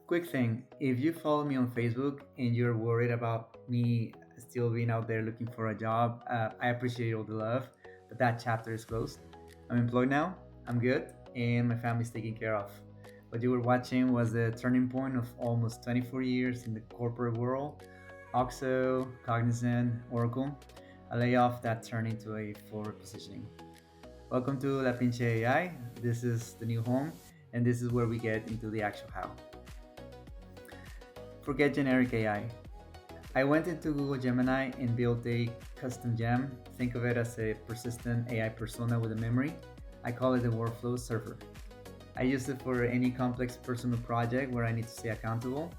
Quick thing, if you follow me on Facebook and you're worried about me still being out there looking for a job, I appreciate all the love, but that chapter is closed. I'm employed now, I'm good, and my family's taken care of. What you were watching was the turning point of almost 24 years in the corporate world. OXXO, Cognizant, Oracle, a layoff that turned into a forward positioning. Welcome to La Pinche AI. This is the new home, and this is where we get into the actual how. Forget generic AI. I went into Google Gemini and built a custom gem. Think of it as a persistent AI persona with a memory. I call it the workflow server. I use it for any complex personal project where I need to stay accountable,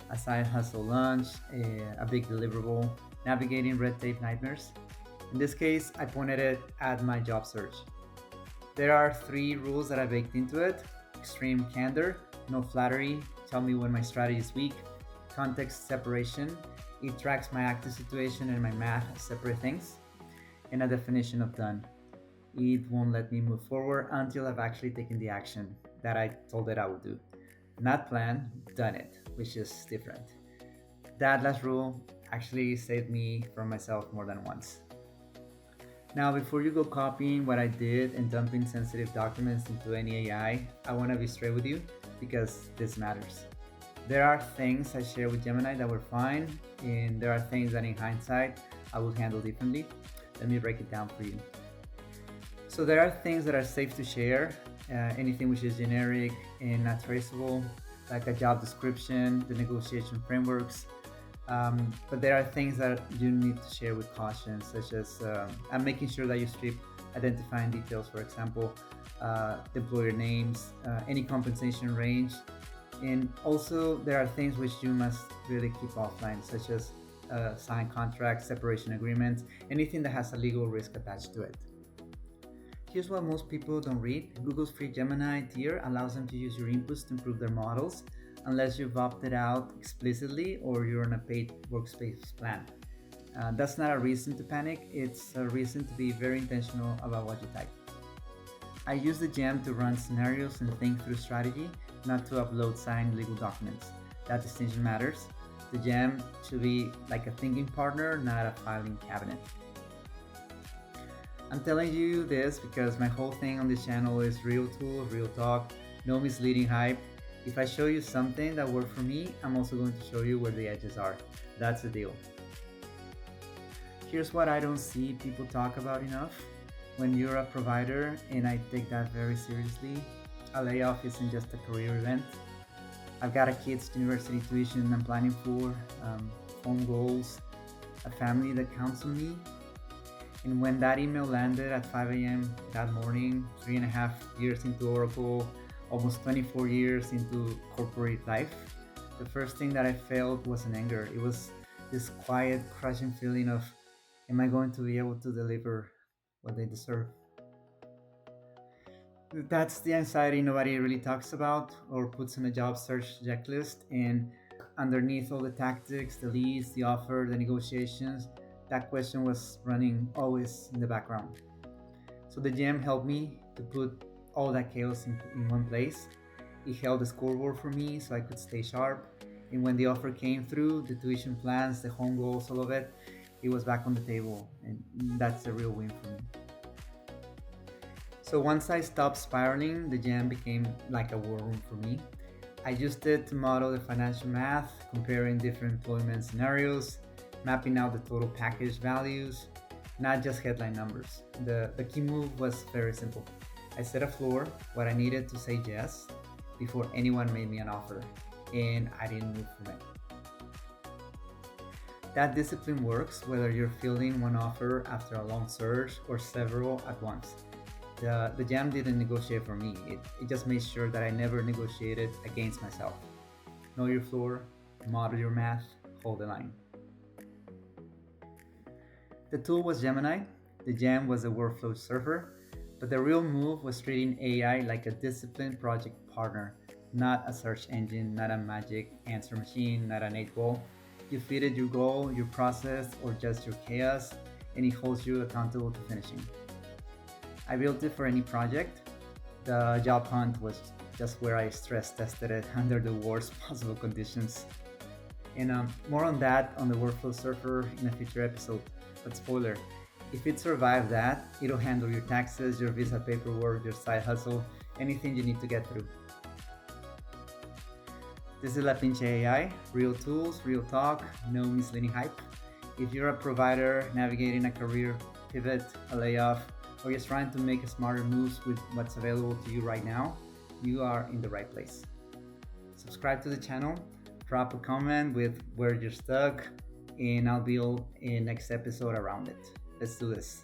a side hustle lunch, a big deliverable, navigating red tape nightmares. In this case, I pointed it at my job search. There are three rules that I baked into it: extreme candor, no flattery, tell me when my strategy is weak, context separation, it tracks my active situation and my math as separate things, and a definition of done. It won't let me move forward until I've actually taken the action that I told it I would do. Not plan, done it, which is different. That last rule actually saved me from myself more than once. Now, before you go copying what I did and dumping sensitive documents into any AI, I want to be straight with you because this matters. There are things I share with Gemini that were fine, and there are things that in hindsight I would handle differently. Let me break it down for you. So there are things that are safe to share, anything which is generic and not traceable, like a job description, the negotiation frameworks. But there are things that you need to share with caution, such as I'm making sure that you strip identifying details, for example, the employer names, any compensation range. And also, there are things which you must really keep offline, such as signed contracts, separation agreements, anything that has a legal risk attached to it. Here's what most people don't read. Google's free Gemini tier allows them to use your inputs to improve their models, unless you've opted out explicitly or you're on a paid workspace plan. That's not a reason to panic, it's a reason to be very intentional about what you type. I use the gem to run scenarios and think through strategy, not to upload signed legal documents. That distinction matters. The gem should be like a thinking partner, not a filing cabinet. I'm telling you this because my whole thing on this channel is real tools, real talk, no misleading hype. If I show you something that worked for me, I'm also going to show you where the edges are. That's the deal. Here's what I don't see people talk about enough. When you're a provider, and I take that very seriously, a layoff isn't just a career event. I've got a kid's university tuition I'm planning for, home goals, a family that counts on me. And when that email landed at 5 a.m. that morning, 3.5 years into Oracle, almost 24 years into corporate life, the first thing that I felt was an anger. It was this quiet, crushing feeling of, am I going to be able to deliver what they deserve? That's the anxiety nobody really talks about or puts in a job search checklist. And underneath all the tactics, the leads, the offer, the negotiations, that question was running always in the background. So the GM helped me to put all that chaos in one place. It held the scoreboard for me so I could stay sharp. And when the offer came through, the tuition plans, the home goals, all of it, it was back on the table. And that's a real win for me. So once I stopped spiraling, the jam became like a war room for me. I used it to model the financial math, comparing different employment scenarios, mapping out the total package values, not just headline numbers. The key move was very simple. I set a floor, what I needed to say yes, before anyone made me an offer, and I didn't move from it. That discipline works whether you're fielding one offer after a long search or several at once. The jam didn't negotiate for me. It just made sure that I never negotiated against myself. Know your floor, model your math, hold the line. The tool was Gemini, the jam was a workflow server, but the real move was treating AI like a disciplined project partner, not a search engine, not a magic answer machine, not an 8 ball. You feed it your goal, your process, or just your chaos, and it holds you accountable to finishing. I built it for any project. The job hunt was just where I stress tested it under the worst possible conditions. And more on that on the Workflow Surfer in a future episode. But spoiler, if it survives that, it'll handle your taxes, your visa paperwork, your side hustle, anything you need to get through. This is La Pinche AI, real tools, real talk, no misleading hype. If you're a provider navigating a career pivot, a layoff, or just trying to make smarter moves with what's available to you right now, you are in the right place. Subscribe to the channel, drop a comment with where you're stuck, and I'll build a next episode around it. Let's do this.